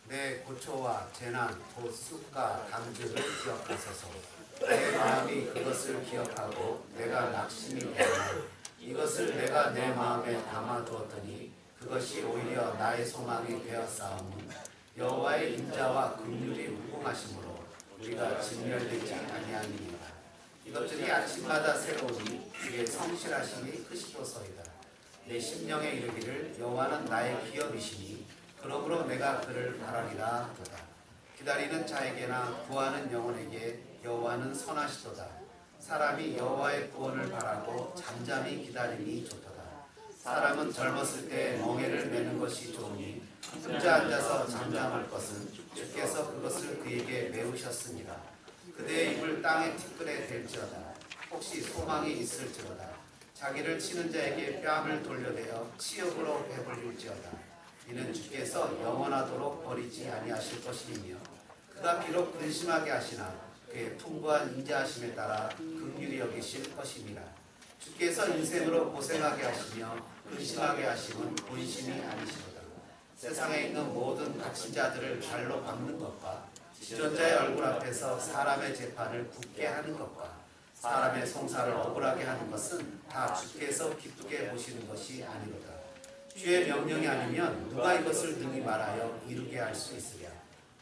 내 고초와 재난, 곧 쑥과 당즙을 기억하소서. 내 마음이 그것을 기억하고 내가 낙심이 되나 이것을 내가 내 마음에 담아두었더니 그것이 오히려 나의 소망이 되었사오니 여호와의 인자와 긍휼이 무궁하심으로 우리가 진멸되지 아니하니이다. 이것들이 아침마다 새로우니 주의 성실하심이 크시도소이다. 내 심령에 이르기를 여호와는 나의 기업이시니 그러므로 내가 그를 바라리라 하도다. 기다리는 자에게나 구하는 영혼에게 여호와는 선하시도다. 사람이 여호와의 구원을 바라고 잠잠히 기다림이 좋도다. 사람은 젊었을 때 멍에를 매는 것이 좋으니 혼자 앉아서 잠잠할 것은 주께서 그것을 그에게 메우셨습니다. 그대의 입을 땅의 티끌에 댈지어다. 혹시 소망이 있을지로다. 자기를 치는 자에게 뺨을 돌려대어 치욕으로 배불릴지어다. 이는 주께서 영원하도록 버리지 아니하실 것이며 그가 비록 근심하게 하시나 그의 풍부한 인자하심에 따라 긍휼히 여기실 것입니다. 주께서 인생으로 고생하게 하시며 근심하게 하심은 본심이 아니시로다. 세상에 있는 모든 갇힌 자들을 발로 밟는 것과 지존자의 얼굴 앞에서 사람의 재판을 굳게 하는 것과 사람의 송사를 억울하게 하는 것은 다 주께서 기쁘게 보시는 것이 아니로다. 주의 명령이 아니면 누가 이것을 능히 말하여 이루게 할 수 있으랴.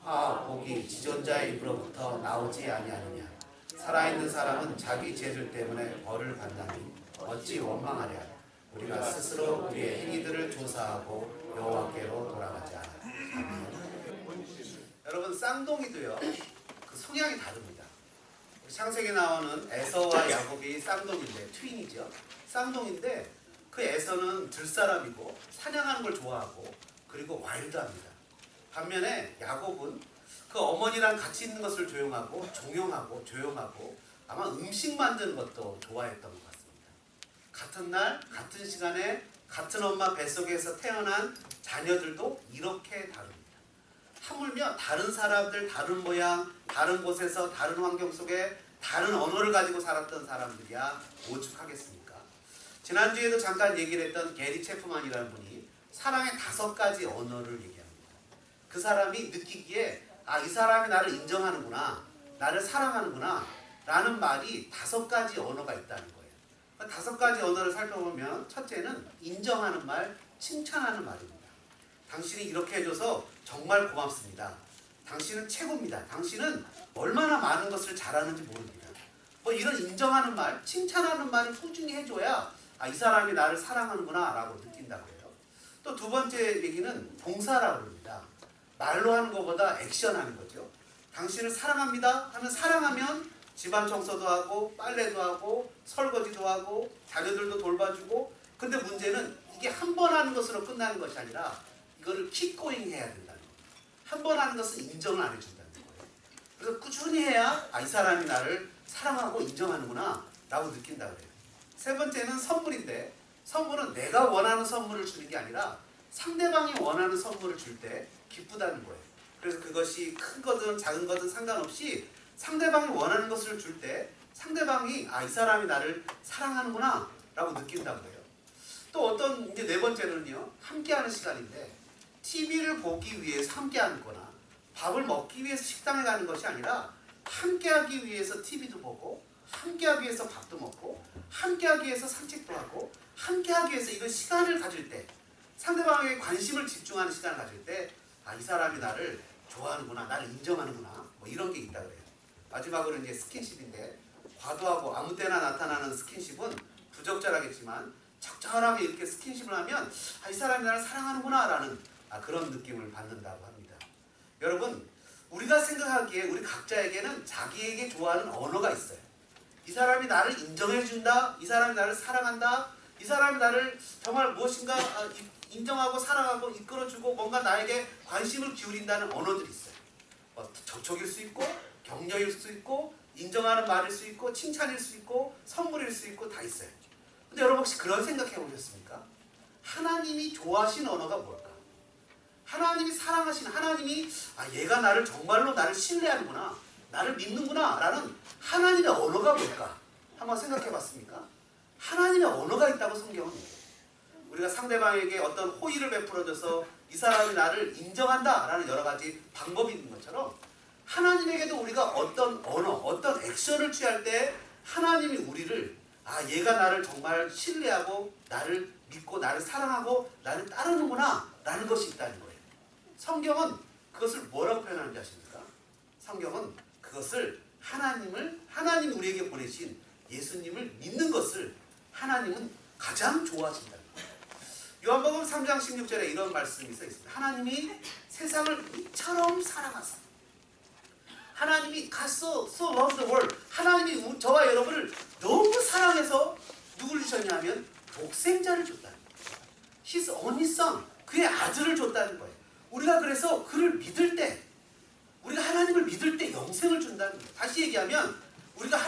화와 복이 지존자의 입으로부터 나오지 아니하느냐. 살아있는 사람은 자기 죄들 때문에 벌을 받나니 어찌 원망하랴. 우리가 스스로 우리의 행위들을 조사하고 여호와께로 돌아가자. 여러분, 쌍둥이도요 그 성향이 다릅니다. 창세기에 나오는 에서와 야곱이 쌍둥이인데, 트윈이죠. 쌍둥이인데 그 에서는 들사람이고 사냥하는 걸 좋아하고 그리고 와일드합니다. 반면에 야곱은 그 어머니랑 같이 있는 것을 조용하고 종용하고 조용하고 아마 음식 만드는 것도 좋아했던 것 같습니다. 같은 날 같은 시간에 같은 엄마 뱃속에서 태어난 자녀들도 이렇게 다릅니다. 하물며 다른 사람들, 다른 모양, 다른 곳에서 다른 환경 속에 다른 언어를 가지고 살았던 사람들이야 오죽하겠습니까? 지난주에도 잠깐 얘기를 했던 게리 체프만이라는 분이 사랑의 5가지 언어를 얘기합니다. 그 사람이 느끼기에 이 사람이 나를 인정하는구나, 나를 사랑하는구나 라는 말이 5가지 언어가 있다는 거예요. 5가지 언어를 살펴보면 첫째는 인정하는 말, 칭찬하는 말입니다. 당신이 이렇게 해줘서 정말 고맙습니다. 당신은 최고입니다. 당신은 얼마나 많은 것을 잘하는지 모릅니다. 뭐 이런 인정하는 말, 칭찬하는 말을 꾸준히 해줘야 이 사람이 나를 사랑하는구나 라고 느낀다고 해요. 또 두 번째 얘기는 봉사라고 합니다. 말로 하는 것보다 액션하는 거죠. 당신을 사랑합니다 하면, 사랑하면 집안 청소도 하고 빨래도 하고 설거지도 하고 자녀들도 돌봐주고, 근데 문제는 이게 한 번 하는 것으로 끝나는 것이 아니라 이거를 킥고잉 해야 된다는 거예요. 한 번 하는 것은 인정을 안 해준다는 거예요. 그래서 꾸준히 해야 이 사람이 나를 사랑하고 인정하는구나 라고 느낀다고 해요. 세 번째는 선물인데, 선물은 내가 원하는 선물을 주는 게 아니라 상대방이 원하는 선물을 줄 때 기쁘다는 거예요. 그래서 그것이 큰 거든 작은 거든 상관없이 상대방이 원하는 것을 줄 때 상대방이 이 사람이 나를 사랑하는구나 라고 느낀다고 해요. 또 어떤, 이제 네 번째는요, 함께하는 시간인데, TV를 보기 위해서 함께하는 거나 밥을 먹기 위해서 식당에 가는 것이 아니라 함께하기 위해서 TV도 보고 함께하기 위해서 밥도 먹고 함께하기 위해서 산책도 하고 함께하기 위해서 이걸 시간을 가질 때, 상대방에게 관심을 집중하는 시간을 가질 때 이 사람이 나를 좋아하는구나, 나를 인정하는구나, 뭐 이런 게 있다 그래요. 마지막으로 이제 스킨십인데, 과도하고 아무 때나 나타나는 스킨십은 부적절하겠지만 적절하게 이렇게 스킨십을 하면 이 사람이 나를 사랑하는구나 라는 그런 느낌을 받는다고 합니다. 여러분, 우리가 생각하기에 우리 각자에게는 자기에게 좋아하는 언어가 있어요. 이 사람이 나를 인정해준다, 이 사람이 나를 사랑한다, 이 사람이 나를 정말 무엇인가 인정하고 사랑하고 이끌어주고 뭔가 나에게 관심을 기울인다는 언어들이 있어요. 접촉일 수 있고 격려일 수 있고 인정하는 말일 수 있고 칭찬일 수 있고 선물일 수 있고 다 있어요. 근데 여러분, 혹시 그런 생각해 보셨습니까? 하나님이 좋아하시는 언어가 뭘까? 하나님이 사랑하시는, 하나님이 얘가 나를 정말로 나를 신뢰하는구나, 나를 믿는구나 라는 하나님의 언어가 뭘까? 한번 생각해 봤습니까? 하나님의 언어가 있다고 성경은 얘기해요. 우리가 상대방에게 어떤 호의를 베풀어줘서 이 사람이 나를 인정한다라는 여러 가지 방법이 있는 것처럼 하나님에게도 우리가 어떤 언어, 어떤 액션을 취할 때 하나님이 우리를 얘가 나를 정말 신뢰하고 나를 믿고 나를 사랑하고 나를 따르는구나 라는 것이 있다는 거예요. 성경은 그것을 뭐라고 표현하는지 아십니까? 성경은 그것을 하나님이 우리에게 보내신 예수님을 믿는 것을 하나님은 가장 좋아하신다는 거예요. 요한복음 3장 16절에 이런 말씀이 써 있습니다. 하나님이 세상을 이처럼 사랑하사, 하나님이 God so loved the world, 하나님이 저와 여러분을 너무 사랑해서 누굴 주셨냐면 독생자를 줬다는 거예요. His only son, 그의 아들을 줬다는 거예요. 우리가 그래서 그를 믿을 때, 우리가 하나님을 믿을 때 영생을 준다는 거예요. 다시 얘기하면 우리가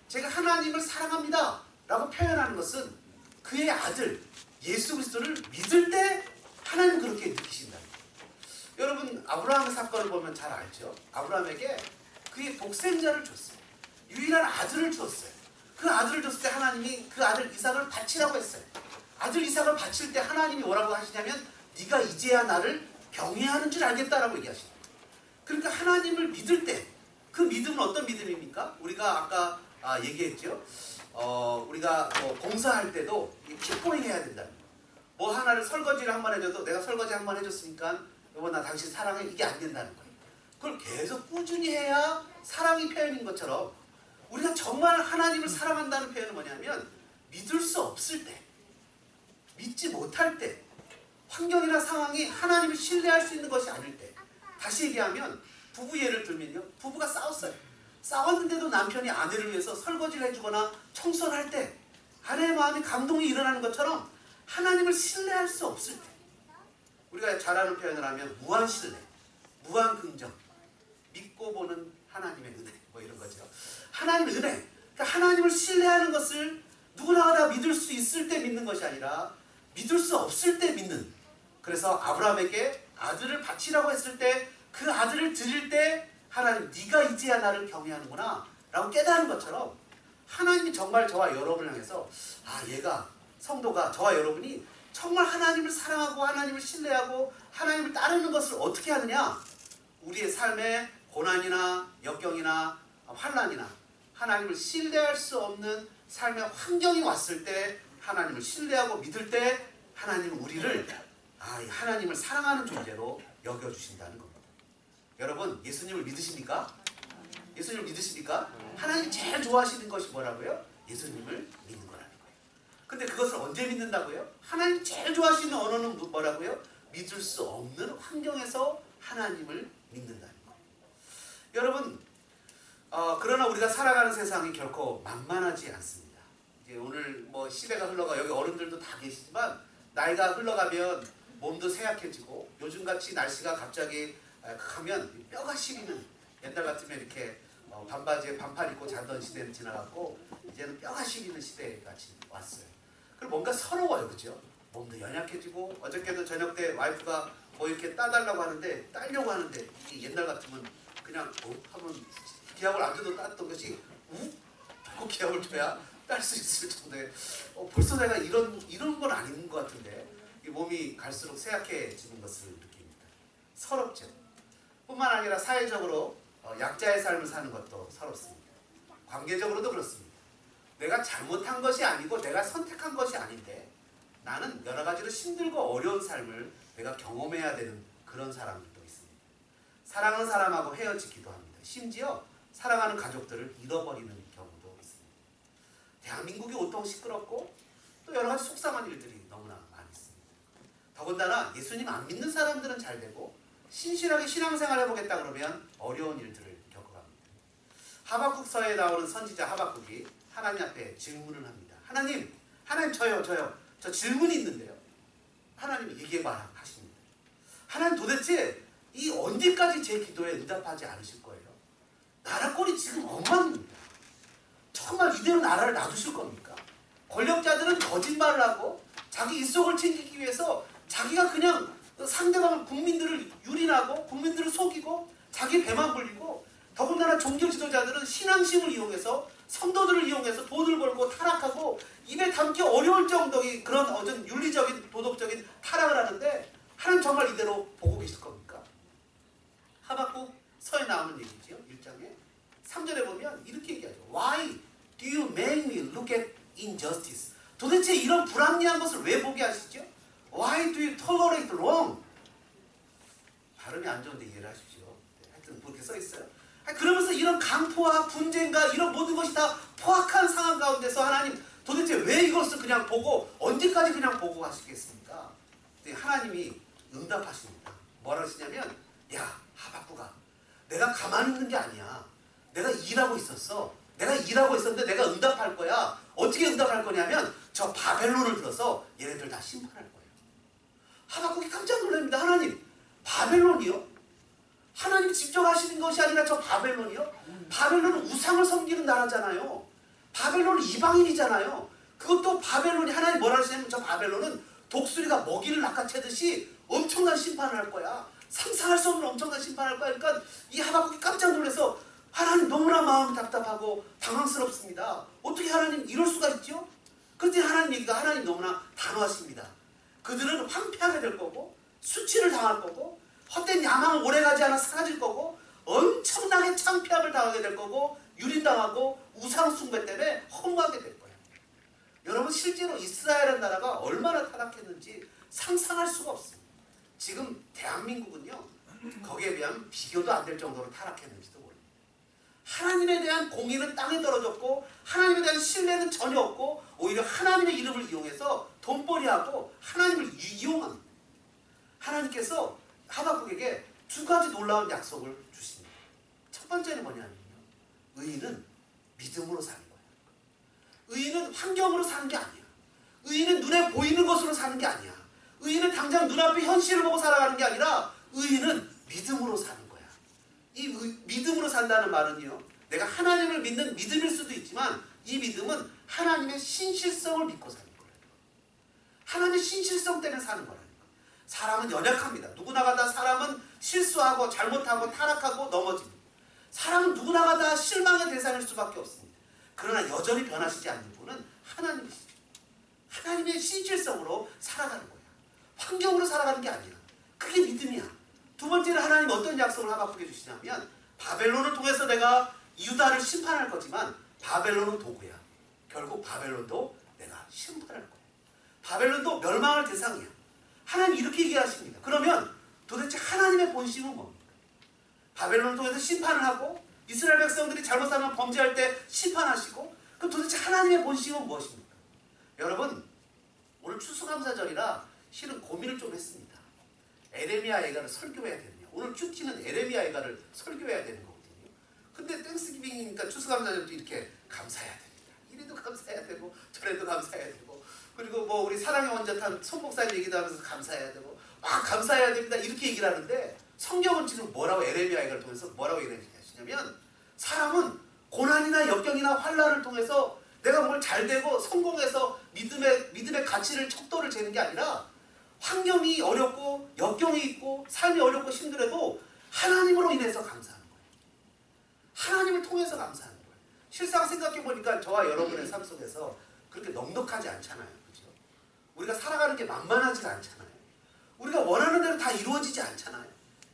제가 하나님을 사랑합니다 라고 표현하는 것은 그의 아들 예수 그리스도를 믿을 때 하나님 그렇게 느끼신다는 거예요. 여러분 아브라함 사건을 보면 잘 알죠. 아브라함에게 그의 독생자를 줬어요. 유일한 아들을 줬어요. 그 아들을 줬을 때 하나님이 그 아들 이삭을 바치라고 했어요. 아들 이삭을 바칠 때 하나님이 뭐라고 하시냐면 네가 이제야 나를 경외하는 줄 알겠다라고 얘기하시는 거예요. 그러니까 하나님을 믿을 때 그 믿음은 어떤 믿음입니까? 우리가 아까 얘기했죠. 우리가 봉사할 때도 기꺼이 해야 된다는 거예요. 뭐 하나를 설거지를 한 번 해줘도 내가 설거지 한 번 해줬으니까 여보 나 당신 사랑해, 이게 안 된다는 거예요. 그걸 계속 꾸준히 해야 사랑이 표현인 것처럼 우리가 정말 하나님을 사랑한다는 표현은 뭐냐면 믿을 수 없을 때, 믿지 못할 때, 환경이나 상황이 하나님을 신뢰할 수 있는 것이 아닐 때, 다시 얘기하면 부부 예를 들면요, 부부가 싸웠어요. 싸웠는데도 남편이 아내를 위해서 설거지를 해주거나 청소를 할 때 아내의 마음이 감동이 일어나는 것처럼 하나님을 신뢰할 수 없을 때, 우리가 잘 아는 표현을 하면 무한 신뢰, 무한 긍정, 믿고 보는 하나님의 은혜, 뭐 이런 거죠. 하나님의 은혜, 그러니까 하나님을 신뢰하는 것을 누구나 다 믿을 수 있을 때 믿는 것이 아니라 믿을 수 없을 때 믿는. 그래서 아브라함에게 아들을 바치라고 했을 때 그 아들을 드릴 때 하나님 네가 이제야 나를 경외하는구나 라고 깨달은 것처럼 하나님이 정말 저와 여러분을 향해서 얘가, 성도가, 저와 여러분이 정말 하나님을 사랑하고 하나님을 신뢰하고 하나님을 따르는 것을 어떻게 하느냐, 우리의 삶에 고난이나 역경이나 환난이나 하나님을 신뢰할 수 없는 삶의 환경이 왔을 때 하나님을 신뢰하고 믿을 때 하나님은 우리를 하나님을 사랑하는 존재로 여겨주신다는 겁니다. 여러분 예수님을 믿으십니까? 예수님을 믿으십니까? 하나님 제일 좋아하시는 것이 뭐라고요? 예수님을 믿는 거라는 거예요. 근데 그것을 언제 믿는다고요? 하나님 제일 좋아하시는 언어는 뭐라고요? 믿을 수 없는 환경에서 하나님을 믿는다는 거예요. 여러분 그러나 우리가 살아가는 세상이 결코 만만하지 않습니다. 이제 오늘 뭐 시대가 흘러가 여기 어른들도 다 계시지만 나이가 흘러가면 몸도 쇠약해지고 요즘같이 날씨가 갑자기 하면 뼈가 시리는, 옛날 같으면 이렇게 반바지에 반팔 입고 자던 시대는 지나갔고 이제는 뼈가 시리는 시대가 왔어요. 그리고 뭔가 서러워요, 그죠? 몸도 연약해지고 어저께도 저녁 때 와이프가 뭐 이렇게 따달라고 하는데 따려고 하는데 이게 옛날 같으면 그냥 하면 기압을 안 줘도 땄던 것이 그 기압을 줘야 딸 수 있을 정도에 벌써 내가 이런 건 아닌 것 같은데 이 몸이 갈수록 쇠약해지는 것을 느낍니다. 서럽죠. 뿐만 아니라 사회적으로 약자의 삶을 사는 것도 서럽습니다. 관계적으로도 그렇습니다. 내가 잘못한 것이 아니고 내가 선택한 것이 아닌데 나는 여러 가지로 힘들고 어려운 삶을 내가 경험해야 되는 그런 사람들도 있습니다. 사랑하는 사람하고 헤어지기도 합니다. 심지어 사랑하는 가족들을 잃어버리는 경우도 있습니다. 대한민국이 온통 시끄럽고 또 여러 가지 속상한 일들이 너무나 많이 있습니다. 더군다나 예수님 안 믿는 사람들은 잘 되고 신실하게 신앙생활 해보겠다 그러면 어려운 일들을 겪어갑니다. 하박국서에 나오는 선지자 하박국이 하나님 앞에 질문을 합니다. 하나님 저요. 저 질문이 있는데요. 하나님이 얘기해봐라 하십니다. 하나님 도대체 이 언제까지 제 기도에 응답하지 않으실 거예요? 나라 꼴이 지금 엉망입니다. 정말 이대로 나라를 놔두실 겁니까? 권력자들은 거짓말을 하고 자기 입속을 챙기기 위해서 자기가 그냥 상대방 국민들을 유린하고 국민들을 속이고 자기 배만 불리고 더군다나 종교 지도자들은 신앙심을 이용해서 성도들을 이용해서 돈을 벌고 타락하고 입에 담기 어려울 정도의 그런 어떤 윤리적인 도덕적인 타락을 하는데 하나님 정말 이대로 보고 계실 겁니까? 하박국 서에 나오는 얘기지요. 1장에 3절에 보면 이렇게 얘기하죠. Why do you make me look at injustice? 도대체 이런 불합리한 것을 왜 보게 하시죠? Why do you tolerate wrong? 발음이 안 좋은데 이해를 하십시오. 네, 하여튼 그렇게 써 있어요. 그러면서 이런 강포와 분쟁과 이런 모든 것이 다 포악한 상황 가운데서 하나님 도대체 왜 이것을 그냥 보고 언제까지 그냥 보고 가시겠습니까? 하나님이 응답하십니다. 뭐라 하시냐면 야 하박국아 내가 가만히 있는 게 아니야. 내가 일하고 있었어. 내가 일하고 있었는데 내가 응답할 거야. 어떻게 응답할 거냐면 저 바벨론을 들어서 얘네들 다 심판할 거예요. 하박국이 깜짝 놀랍니다. 하나님 바벨론이요? 하나님 직접 하시는 것이 아니라 저 바벨론이요? 바벨론은 우상을 섬기는 나라잖아요. 바벨론은 이방인이잖아요. 그것도 바벨론이 하나님 뭐라 하시냐면 저 바벨론은 독수리가 먹이를 낚아채듯이 엄청난 심판을 할 거야. 상상할 수 없는 엄청난 심판을 할 거야. 그러니까 이 하박국이 깜짝 놀라서 하나님 너무나 마음이 답답하고 당황스럽습니다. 어떻게 하나님 이럴 수가 있죠? 그런데 하나님 얘기가 하나님 너무나 단호하십니다. 그들은 황폐하게 될 거고 수치를 당할 거고 헛된 야망은 오래가지 않아 사라질 거고 엄청나게 창피함을 당하게 될 거고 유린당하고 우상숭배 때문에 허무하게 될 거예요. 여러분 실제로 이스라엘이라는 나라가 얼마나 타락했는지 상상할 수가 없습니다. 지금 대한민국은요 거기에 비하면 비교도 안 될 정도로 타락했는지도 모릅니다. 하나님에 대한 공의는 땅에 떨어졌고 하나님에 대한 신뢰는 전혀 없고 오히려 하나님의 이름을 이용해서 돈벌이하고 하나님을 이용합니다. 하나님께서 하박국에게 두 가지 놀라운 약속을 주십니다. 첫 번째는 뭐냐면요. 의인은 믿음으로 사는 거예요. 의인은 환경으로 사는 게 아니야. 의인은 눈에 보이는 것으로 사는 게 아니야. 의인은 당장 눈앞의 현실을 보고 살아가는 게 아니라 의인은 믿음으로 사는 거야. 이 믿음으로 산다는 말은요. 내가 하나님을 믿는 믿음일 수도 있지만 이 믿음은 하나님의 신실성을 믿고 사는 거예요. 하나님의 신실성 때문에 사는 거라니까. 사람은 연약합니다. 누구나가 다 사람은 실수하고 잘못하고 타락하고 넘어집니다. 사람은 누구나가 다 실망의 대상일 수밖에 없습니다. 그러나 여전히 변하시지 않는 분은 하나님이시죠. 하나님의 신실성으로 살아가는 거야. 환경으로 살아가는 게 아니야. 그게 믿음이야. 두 번째는 하나님 어떤 약속을 하박국에 주시냐면 바벨론을 통해서 내가 유다를 심판할 거지만 바벨론은 도구야. 결국 바벨론도 내가 심판할 거야. 바벨론도 멸망할 대상이야. 하나님 이렇게 얘기하십니다. 그러면 도대체 하나님의 본심은 뭡니까? 바벨론을 통해서 심판을 하고 이스라엘 백성들이 잘못하면 범죄할 때 심판하시고 그럼 도대체 하나님의 본심은 무엇입니까? 여러분 오늘 추수감사절이라 실은 고민을 좀 했습니다. 에레미야 예가를 설교해야 되느냐. 오늘 큐티는 에레미야 예가를 설교해야 되는 거거든요. 근데 땡스기빙이니까 추수감사절도 이렇게 감사해야 됩니다. 이래도 감사해야 되고 저래도 감사해야 되고 그리고 뭐 우리 사랑의 원자탄 손목사님 얘기도 하면서 감사해야 되고 막 감사해야 됩니다. 이렇게 얘기를 하는데 성경은 지금 뭐라고 에레미야 예가를 통해서 뭐라고 얘기하시냐면 사람은 고난이나 역경이나 환난을 통해서 내가 뭘 잘되고 성공해서 믿음의 가치를 척도를 재는 게 아니라 환경이 어렵고 역경이 있고 삶이 어렵고 힘들어도 하나님으로 인해서 감사하는 거예요. 하나님을 통해서 감사하는 거예요. 실상 생각해보니까 저와 여러분의 삶 속에서 그렇게 넉넉하지 않잖아요. 그렇죠? 우리가 살아가는 게 만만하지가 않잖아요. 우리가 원하는 대로 다 이루어지지 않잖아요.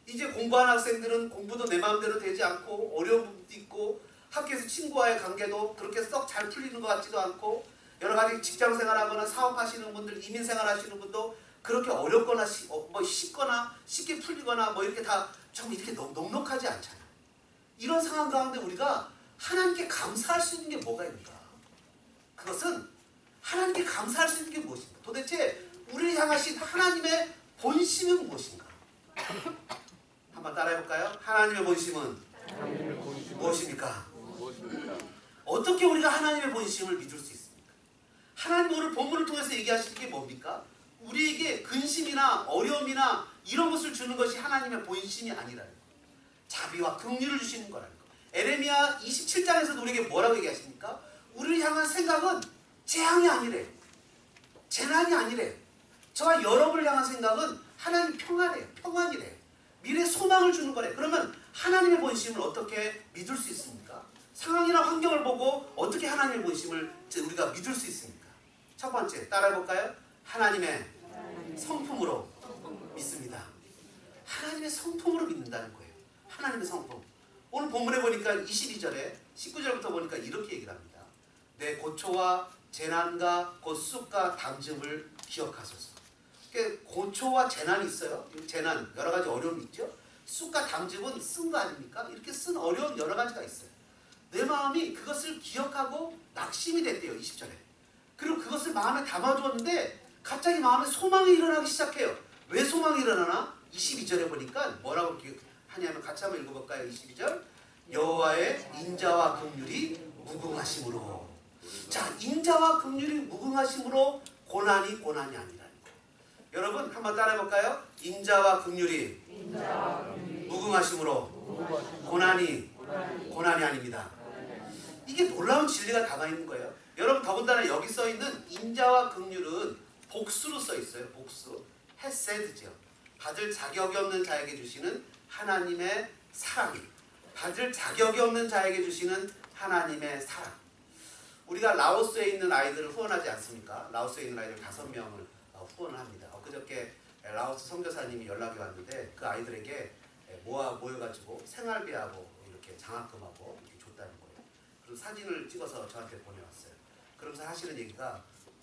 이제 공부하는 학생들은 공부도 내 마음대로 되지 않고 어려운 부분도 있고 학교에서 친구와의 관계도 그렇게 썩 잘 풀리는 것 같지도 않고 여러 가지 직장생활하거나 사업하시는 분들, 이민생활하시는 분도 그렇게 어렵거나 뭐 쉽거나 쉽게 풀리거나 뭐 이렇게 다 좀 이렇게 넉넉하지 않잖아요. 이런 상황 가운데 우리가 하나님께 감사할 수 있는 게 뭐가 있는가? 그것은 하나님께 감사할 수 있는 게 무엇인가? 도대체 우리를 향하신 하나님의 본심은 무엇인가? 한번 따라해볼까요? 하나님의 본심은 무엇입니까? 어떻게 우리가 하나님의 본심을 믿을 수 있습니까? 하나님 오늘 본문을 통해서 얘기하시는 게 뭡니까? 우리에게 근심이나 어려움이나 이런 것을 주는 것이 하나님의 본심이 아니라는 거예요. 자비와 긍휼을 주시는 거라는 거예요. 에레미야 27장에서도 우리에게 뭐라고 얘기하십니까? 우리를 향한 생각은 재앙이 아니래. 재난이 아니래. 저와 여러분을 향한 생각은 하나님 평안이래. 평안이래. 미래 소망을 주는 거래. 그러면 하나님의 본심을 어떻게 믿을 수 있습니까? 상황이나 환경을 보고 어떻게 하나님의 본심을 우리가 믿을 수 있습니까? 첫 번째, 따라해볼까요? 하나님의 성품으로 믿습니다. 하나님의 성품으로 믿는다는 거예요. 하나님의 성품. 오늘 본문에 보니까 22절에 19절부터 보니까 이렇게 얘기를 합니다. 내 고초와 재난과 곧 쑥과 담즙을 기억하소서. 고초와 재난이 있어요. 재난, 여러 가지 어려움이 있죠. 쑥과 담즙은 쓴 거 아닙니까? 이렇게 쓴 어려움 여러 가지가 있어요. 내 마음이 그것을 기억하고 낙심이 됐대요. 20절에. 그리고 그것을 마음에 담아두었는데 갑자기 마음에 소망이 일어나기 시작해요. 왜 소망이 일어나나? 22절에 보니까 뭐라고 하냐면 같이 한번 읽어볼까요? 22절. 여호와의 인자와 긍휼이 무궁하심으로. 자, 인자와 긍휼이 무궁하심으로 고난이 아니라는 거예요. 여러분 한번 따라해볼까요? 인자와 긍휼이 무궁하심으로 고난이 아닙니다. 이게 놀라운 진리가 담아있는 거예요. 여러분 더군다나 여기 써있는 인자와 긍휼은 복수로 써있어요. 복수. 헤세드죠. 받을 자격이 없는 자에게 주시는 하나님의 사랑이. 받을 자격이 없는 자에게 주시는 하나님의 사랑. 우리가 라오스에 있는 아이들을 후원하지 않습니까? 라오스에 있는 아이들 5명을 후원을 합니다. 엊그저께 라오스 선교사님이 연락이 왔는데 그 아이들에게 모여가지고 생활비하고 이렇게 장학금하고 이렇게 줬다는 거예요. 그리고 사진을 찍어서 저한테 보내왔어요. 그러면서 하시는 얘기가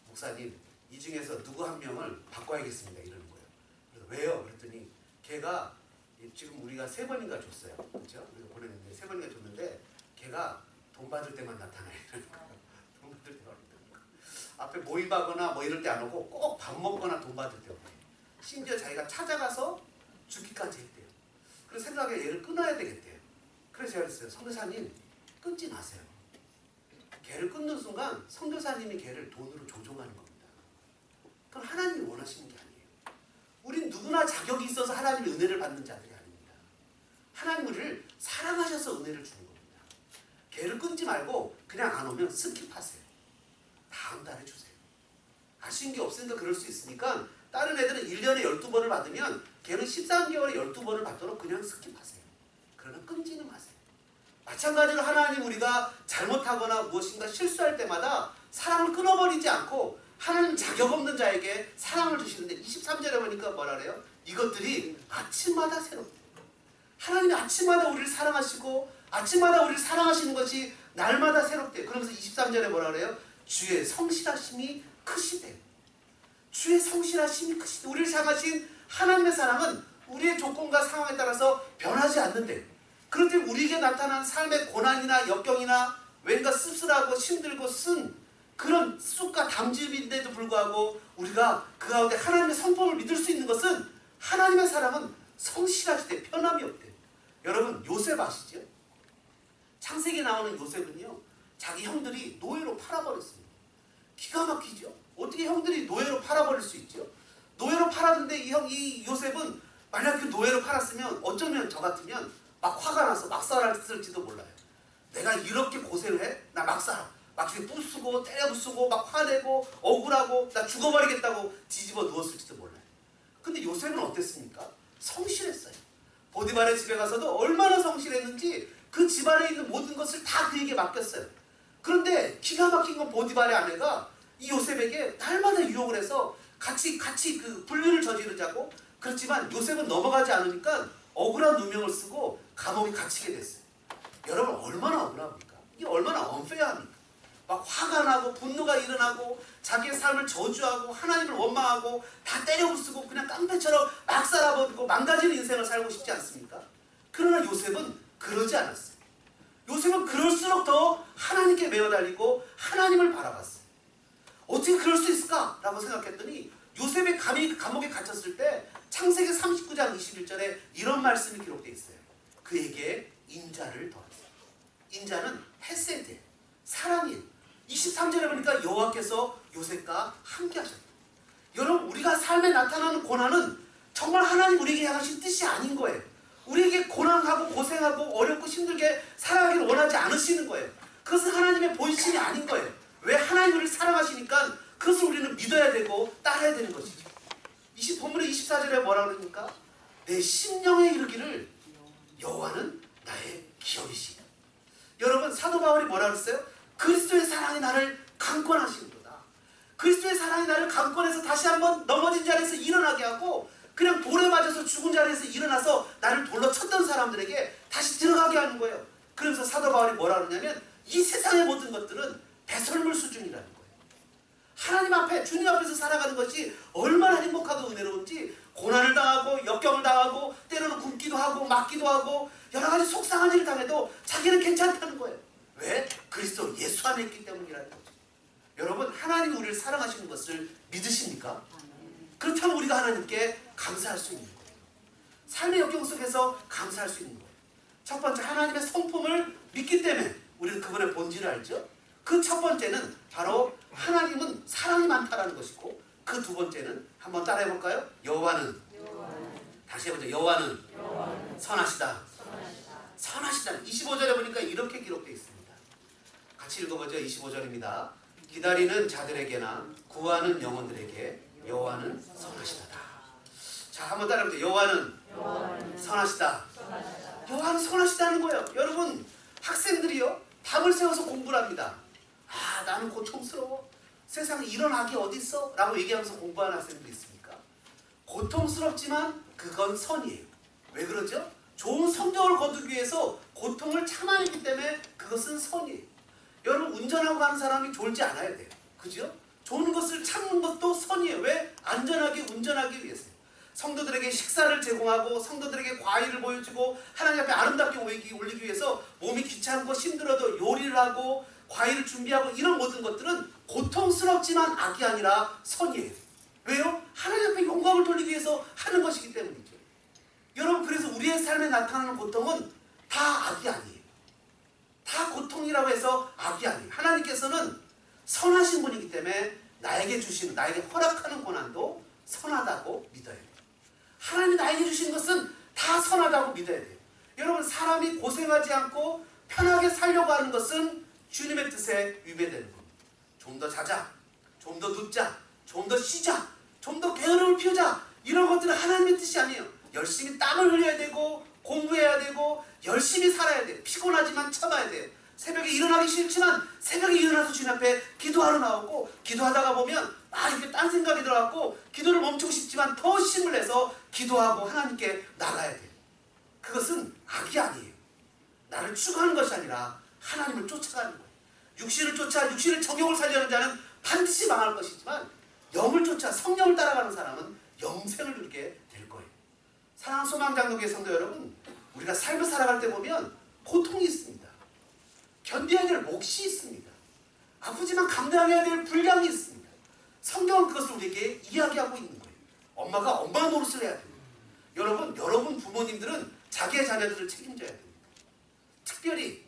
목사님 이 중에서 누구 한 명을 바꿔야겠습니다 이러는 거예요. 그래서 왜요? 그랬더니 걔가 지금 우리가 3번인가 줬어요. 그렇죠? 우리가 보냈는데 3번인가 줬는데 걔가 돈 받을 때만 나타나요. 돈 받을 때만 앞에 모임하거나 뭐 이럴 때 안 오고 꼭 밥 먹거나 돈 받을 때 오고 심지어 자기가 찾아가서 죽기까지 했대요. 그래서 생각에 얘를 끊어야 되겠대요. 그래서 제가 그랬어요. 선교사님 끊지 마세요. 걔를 끊는 순간 선교사님이 걔를 돈으로 조종하는 겁니다. 그건 하나님이 원하시는 게 아니에요. 우린 누구나 자격이 있어서 하나님의 은혜를 받는 자들이 아닙니다. 하나님 우리를 사랑하셔서 은혜를 주는 겁니다. 걔를 끊지 말고 그냥 안 오면 스킵하세요. 다음 달에 주세요. 아쉬운 게 없으니까 그럴 수 있으니까 다른 애들은 1년에 12번을 받으면 걔는 13개월에 12번을 받도록 그냥 스킵하세요. 그러나 끊지는 마세요. 마찬가지로 하나님 우리가 잘못하거나 무엇인가 실수할 때마다 사랑을 끊어버리지 않고 하나님 자격 없는 자에게 사랑을 주시는데 23절에 보니까 뭐라 그래요? 이것들이 아침마다 새롭대요. 하나님이 아침마다 우리를 사랑하시고 아침마다 우리를 사랑하시는 것이 날마다 새롭대요. 그러면서 23절에 뭐라 그래요? 주의 성실하심이 크시대요. 주의 성실하심이 크시대요. 우리를 향하신 하나님의 사랑은 우리의 조건과 상황에 따라서 변하지 않는데 그럴 때 우리에게 나타난 삶의 고난이나 역경이나 왠가 씁쓸하고 힘들고 쓴 그런 쑥과 담즙인데도 불구하고 우리가 그 가운데 하나님의 성품을 믿을 수 있는 것은 하나님의 사랑은 성실하시되 편함이 없대요. 여러분 요셉 아시죠? 창세기에 나오는 요셉은요 자기 형들이 노예로 팔아버렸습니다. 기가 막히죠? 어떻게 형들이 노예로 팔아버릴 수 있죠? 노예로 팔았는데 이 요셉은 만약 그 노예로 팔았으면 어쩌면 저 같으면 막 화가 나서 막 살았을지도 몰라요. 내가 이렇게 고생을 해? 나 막 살아. 막 이렇게 부수고 때려 부수고 막 화내고 억울하고 나 죽어버리겠다고 뒤집어 누웠을지도 몰라요. 근데 요셉은 어땠습니까? 성실했어요. 보디발의 집에 가서도 얼마나 성실했는지 그 집안에 있는 모든 것을 다 그에게 맡겼어요. 그런데 기가 막힌 건 보디발의 아내가 이 요셉에게 날마다 유혹을 해서 같이 그 불륜을 저지르자고 그렇지만 요셉은 넘어가지 않으니까 억울한 누명을 쓰고 감옥에 갇히게 됐어요. 여러분 얼마나 억울합니까? 이게 얼마나 언페어합니까? 막 화가 나고 분노가 일어나고 자기의 삶을 저주하고 하나님을 원망하고 다 때려부수고 그냥 깡패처럼 막 살아버리고 망가지는 인생을 살고 싶지 않습니까? 그러나 요셉은 그러지 않았어요. 요셉은 그럴수록 더 하나님께 매어달리고 하나님을 바라봤어요. 어떻게 그럴 수 있을까? 라고 생각했더니 요셉의 감옥에 갇혔을 때 창세기 39장 21절에 이런 말씀이 기록되어 있어요. 그에게 인자를 더하세요. 인자는 헤세드예요. 사랑이에요. 23절에 보니까 여호와께서 요셉과 함께 하셨다. 여러분 우리가 삶에 나타나는 고난은 정말 하나님 우리에게 향하신 뜻이 아닌 거예요. 우리에게 고난하고 고생하고 어렵고 힘들게 살아가기를 원하지 않으시는 거예요. 그것은 하나님의 본심이 아닌 거예요. 왜? 하나님 우리를 사랑하시니까 그것을 우리는 믿어야 되고 따라야 되는 것이죠. 본문의 24절에 뭐라고 그러니까 내 심령에 이르기를 여호와는 나의 기업이시다. 여러분 사도 바울이 뭐라 그랬어요? 그리스도의 사랑이 나를 강권하시는 거다. 그리스도의 사랑이 나를 강권해서 다시 한번 넘어진 자리에서 일어나게 하고 그냥 돌에 맞아서 죽은 자리에서 일어나서 나를 돌로 쳤던 사람들에게 다시 들어가게 하는 거예요. 그래서 사도 바울이 뭐라 그러냐면 이 세상의 모든 것들은 배설물 수준이라는 거예요. 하나님 앞에 주님 앞에서 살아가는 것이 얼마나 행복하고 은혜로운지 고난을 당하고 역경을 당하고 때로는 굶기도 하고 맞기도 하고 여러 가지 속상한 일을 당해도 자기는 괜찮다는 거예요. 왜? 그리스도 예수 안에 있기 때문이라는 거죠. 여러분 하나님이 우리를 사랑하시는 것을 믿으십니까? 그렇다면 우리가 하나님께 감사할 수 있는 거예요. 삶의 역경 속에서 감사할 수 있는 거예요. 첫 번째 하나님의 성품을 믿기 때문에 우리는 그분의 본질을 알죠. 그 첫 번째는 바로 하나님은 사랑이 많다라는 것이고 그 두 번째는 한번 따라해 볼까요? 여호와는 다시 해보죠. 여호와는 선하시다. 선하시다. 25절에 보니까 이렇게 기록되어 있습니다. 같이 읽어보죠. 25절입니다. 기다리는 자들에게나 구하는 영혼들에게 여호와는 선하시다. 자, 한번 따라해보죠. 여호와는 선하시다. 여호와는 선하시다는 거예요. 여러분 학생들이요 답을 세워서 공부를 합니다. 아 나는 고통스러워. 세상에 이런 악이 어디 있어? 라고 얘기하면서 공부하는 학생들이 있습니까? 고통스럽지만 그건 선이에요. 왜 그러죠? 좋은 성적을 거두기 위해서 고통을 참아내기 때문에 그것은 선이에요. 여러분 운전하고 가는 사람이 졸지 않아야 돼요. 그죠? 좋은 것을 참는 것도 선이에요. 왜? 안전하게 운전하기 위해서요. 성도들에게 식사를 제공하고 성도들에게 과일을 보여주고 하나님 앞에 아름답게 올리기 위해서 몸이 귀찮고 힘들어도 요리를 하고 과일을 준비하고 이런 모든 것들은 고통스럽지만 악이 아니라 선이에요. 왜요? 하나님 앞에 영광을 돌리기 위해서 하는 것이기 때문이죠. 여러분 그래서 우리의 삶에 나타나는 고통은 다 악이 아니에요. 다 고통이라고 해서 악이 아니에요. 하나님께서는 선하신 분이기 때문에 나에게 주시는 나에게 허락하는 고난도 선하다고 믿어야 돼요. 하나님이 나에게 주신 것은 다 선하다고 믿어야 돼요. 여러분 사람이 고생하지 않고 편하게 살려고 하는 것은 주님의 뜻에 위배되는 겁니다. 좀 더 자자, 좀 더 눕자, 좀 더 쉬자, 좀 더 게으름을 피우자 이런 것들은 하나님의 뜻이 아니에요. 열심히 땀을 흘려야 되고 공부해야 되고 열심히 살아야 돼요. 피곤하지만 참아야 돼요. 새벽에 일어나기 싫지만 새벽에 일어나서 주님 앞에 기도하러 나오고 기도하다가 보면 이렇게 딴 생각이 들어갖고 기도를 멈추고 싶지만 더 힘을 내서 기도하고 하나님께 나가야 돼요. 그것은 악이 아니에요. 나를 추구하는 것이 아니라 하나님을 쫓아가는 거예요. 육신을 쫓아 육신의 정욕을 살려는 자는 반드시 망할 것이지만 영을 쫓아 성령을 따라가는 사람은 영생을 누리게 될 거예요. 사랑하는 소망장로교회 성도 여러분, 우리가 삶을 살아갈 때 보면 고통이 있습니다. 견뎌야 될 몫이 있습니다. 아프지만 감당해야 될 분량이 있습니다. 성경은 그것을 우리에게 이야기하고 있는 거예요. 엄마가 엄마 노릇을 해야 됩니다. 여러분 부모님들은 자기의 자녀들을 책임져야 됩니다. 특별히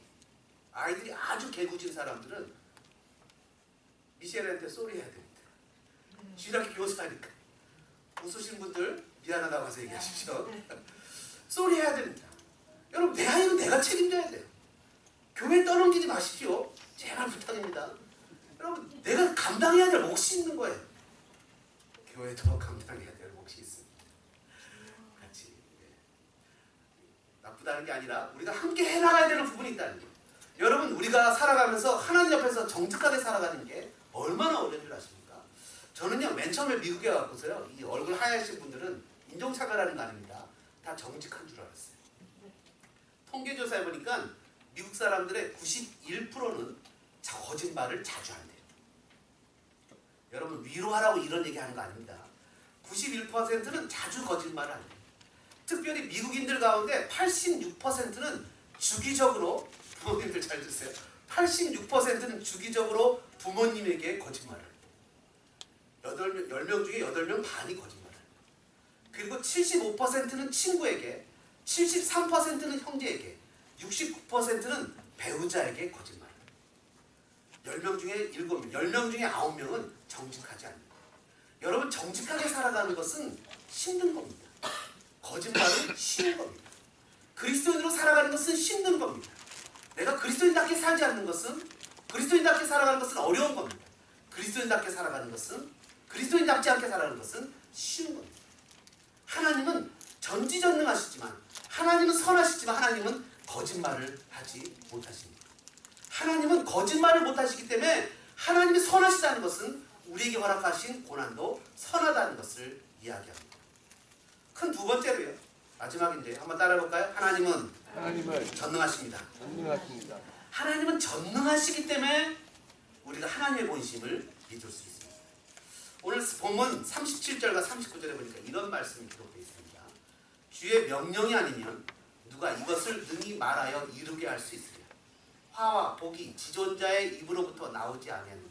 아이들이 아주 개구진 사람들은 미셸한테 쏘리 해야 됩니다. 쥐락기 교사니까. 웃으신 분들 미안하다고 해서 얘기하십시오. 쏘리 해야 됩니다. 여러분 내 아이는 내가 책임져야 돼요. 교회 떠넘기지 마십시오. 제발 부탁입니다. 여러분 내가 감당해야 될 몫이 있는 거예요. 교회도 감당해야 될 몫이 있습니다. 같이 나쁘다는 게 아니라 우리가 함께 해나가야 되는 부분이 있다는 거예요. 여러분 우리가 살아가면서 하나님 앞에서 정직하게 살아가는 게 얼마나 어려운 줄 아십니까? 저는요 맨 처음에 미국에 와서요 이 얼굴 하얘신 분들은 인종차별하는 거 아닙니다. 다 정직한 줄 알았어요. 통계조사해 보니까 미국 사람들의 91%는 거짓말을 자주 한대요. 여러분 위로하라고 이런 얘기하는 거 아닙니다. 91%는 자주 거짓말을 한대요. 특별히 미국인들 가운데 86%는 주기적으로 부모님들 잘 듣세요. 86%는 주기적으로 부모님에게 거짓말을 해요. 10명 중에 8명 반이 거짓말을 해요. 그리고 75%는 친구에게, 73%는 형제에게, 69%는 배우자에게 거짓말을 해요. 10명 중에 7명, 10명 중에 9명은 정직하지 않습니다. 여러분 정직하게 살아가는 것은 힘든 겁니다. 거짓말은 쉬운 겁니다. 그리스도인으로 살아가는 것은 힘든 겁니다. 내가 그리스도인답게 살지 않는 것은 그리스도인답게 살아가는 것은 어려운 겁니다. 그리스도인답게 살아가는 것은 그리스도인답지 않게 살아가는 것은 쉬운 겁니다. 하나님은 전지전능하시지만 하나님은 선하시지만 하나님은 거짓말을 하지 못하십니다. 하나님은 거짓말을 못하시기 때문에 하나님이 선하시다는 것은 우리에게 허락하신 고난도 선하다는 것을 이야기합니다. 큰 두 번째로요. 마지막인데 한번 따라해볼까요? 하나님은 전능하십니다. 하나님은 전능하시기 때문에 우리가 하나님의 본심을 믿을 수 있습니다. 오늘 본문 37절과 39절에 보니까 이런 말씀이 기록되어 있습니다. 주의 명령이 아니면 누가 이것을 능히 말하여 이루게 할 수 있으랴. 화와 복이 지존자의 입으로부터 나오지 아니하느냐.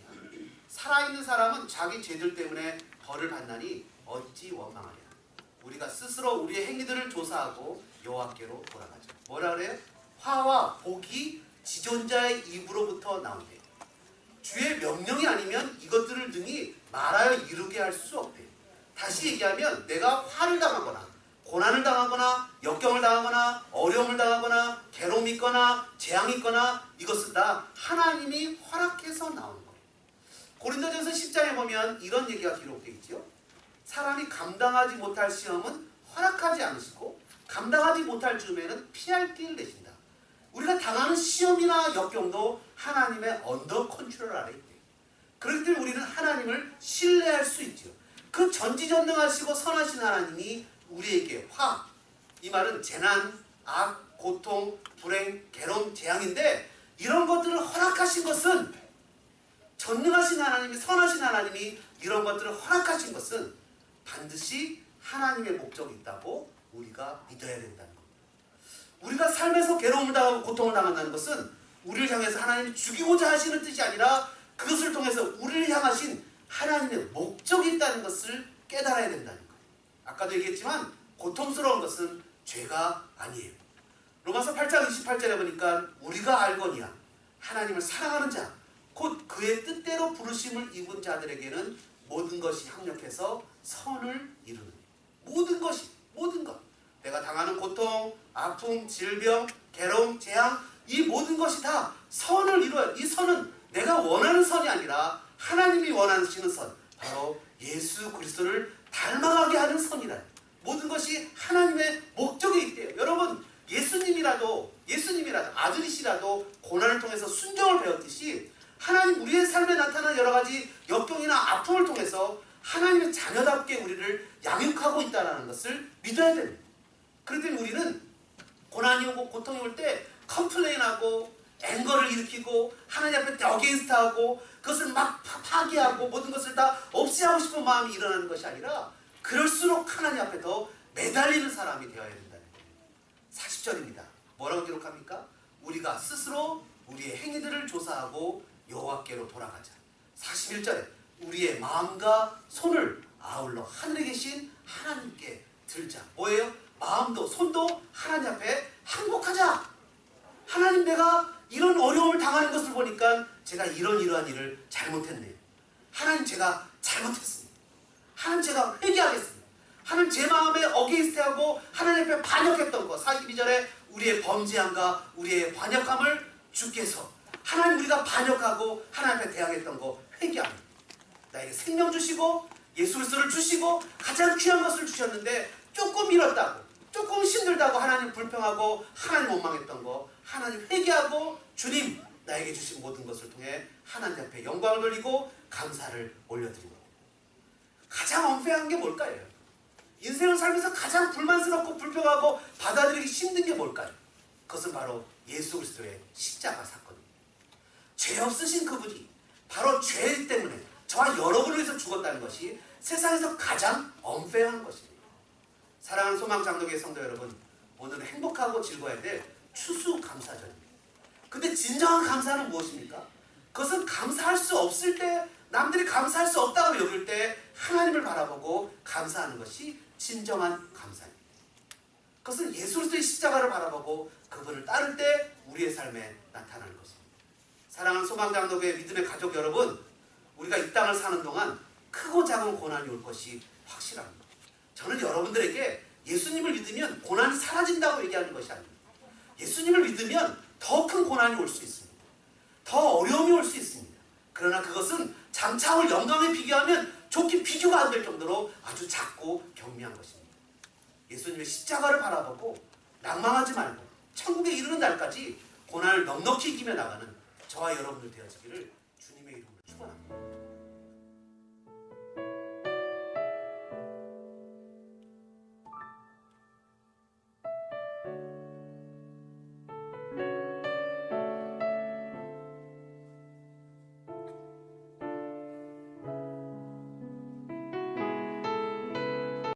살아있는 사람은 자기 죄들 때문에 벌을 받나니 어찌 원망하랴. 우리가 스스로 우리의 행위들을 조사하고 여호와께로 돌아가자. 뭐라 그래요? 화와 복이 지존자의 입으로부터 나온대. 주의 명령이 아니면 이것들을 능히 말하여 이루게 할 수 없대. 다시 얘기하면 내가 화를 당하거나 고난을 당하거나 역경을 당하거나 어려움을 당하거나 괴로움이 있거나 재앙이 있거나 이것은 다 하나님이 허락해서 나오는 거예요. 고린도전서 10장에 보면 이런 얘기가 기록되어 있죠. 사람이 감당하지 못할 시험은 허락하지 않으시고 감당하지 못할 즈음에는 피할 길을 내신다. 우리가 당하는 시험이나 역경도 하나님의 언더 컨트롤 아래 있대요. 그렇기 때문에 우리는 하나님을 신뢰할 수 있죠. 그 전지전능하시고 선하신 하나님이 우리에게 화, 이 말은 재난, 악, 고통, 불행, 괴로움, 재앙인데 이런 것들을 허락하신 것은 전능하신 하나님이 선하신 하나님이 이런 것들을 허락하신 것은 반드시 하나님의 목적이 있다고 우리가 믿어야 된다는 겁니다. 우리가 삶에서 괴로움을 당하고 고통을 당한다는 것은 우리를 향해서 하나님이 죽이고자 하시는 뜻이 아니라 그것을 통해서 우리를 향하신 하나님의 목적이 있다는 것을 깨달아야 된다는 거예요. 아까도 얘기했지만 고통스러운 것은 죄가 아니에요. 로마서 8장 28절에 보니까 우리가 알거니와 하나님을 사랑하는 자 곧 그의 뜻대로 부르심을 입은 자들에게는 모든 것이 합력해서 선을 이루는 모든 것이 모든 것 내가 당하는 고통, 아픔, 질병, 괴로움, 재앙 이 모든 것이 다 선을 이루어요. 이 선은 내가 원하는 선이 아니라 하나님이 원하시는 선 바로 예수 그리스도를 닮아가게 하는 선이라. 모든 것이 하나님의 목적이 있대요. 여러분 예수님이라도 아들이시라도 고난을 통해서 순종을 배웠듯이 하나님 우리의 삶에 나타나는 여러 가지 역경이나 아픔을 통해서 하나님의 자녀답게 우리를 양육하고 있다는 것을 믿어야 됩니다. 그렇기 때문에 우리는 고난이 오고 고통이 올 때 컴플레인하고 앵거를 일으키고 하나님 앞에 어게인스트하고 그것을 막 파기하고 모든 것을 다 없애하고 싶은 마음이 일어나는 것이 아니라 그럴수록 하나님 앞에 더 매달리는 사람이 되어야 된다는 거예요. 40절입니다. 뭐라고 기록합니까? 우리가 스스로 우리의 행위들을 조사하고 여호와께로 돌아가자. 41절에 우리의 마음과 손을 아울러 하늘에 계신 하나님께 들자. 뭐예요? 마음도 손도 하나님 앞에 항복하자. 하나님 내가 이런 어려움을 당하는 것을 보니까 제가 이러한 일을 잘못했네요. 하나님 제가 잘못했습니다. 하나님 제가 회개하겠습니다. 하나님 제 마음에 어게인스트하고 하나님 앞에 반역했던 것 42절에 우리의 범죄함과 우리의 반역함을 주께서 하나님 우리가 반역하고 하나님 앞에 대항했던 거 회개합니다. 나에게 생명 주시고 예수 그리스도를 주시고 가장 귀한 것을 주셨는데 조금 잃었다고 조금 힘들다고 하나님 불평하고 하나님 원망했던 거 하나님 회개하고 주님 나에게 주신 모든 것을 통해 하나님 앞에 영광을 돌리고 감사를 올려드립니다. 가장 언페어한 게 뭘까요? 인생을 살면서 가장 불만스럽고 불평하고 받아들이기 힘든 게 뭘까요? 그것은 바로 예수 그리스도의 십자가 사건입니다. 죄 없으신 그분이 바로 죄 때문에 저와 여러분을 위해서 죽었다는 것이 세상에서 가장 언페어한 것입니다. 사랑하는 소망장로교회 성도 여러분, 오늘은 행복하고 즐거워야 될 추수감사절입니다. 근데 진정한 감사는 무엇입니까? 그것은 감사할 수 없을 때, 남들이 감사할 수 없다고 여길 때 하나님을 바라보고 감사하는 것이 진정한 감사입니다. 그것은 예수 그리스도의 십자가를 바라보고 그분을 따를 때 우리의 삶에 나타나는 것입니다. 사랑하는 소망장로교회 믿음의 가족 여러분, 우리가 이 땅을 사는 동안 크고 작은 고난이 올 것이 확실합니다. 저는 여러분들에게 예수님을 믿으면 고난이 사라진다고 얘기하는 것이 아닙니다. 예수님을 믿으면 더 큰 고난이 올 수 있습니다. 더 어려움이 올 수 있습니다. 그러나 그것은 장차올 영광에 비교하면 좋게 비교가 안 될 정도로 아주 작고 경미한 것입니다. 예수님의 십자가를 바라보고 낭망하지 말고 천국에 이르는 날까지 고난을 넉넉히 이기며 나가는 저와 여러분들 되어지기를 주님의 이름으로 축원합니다.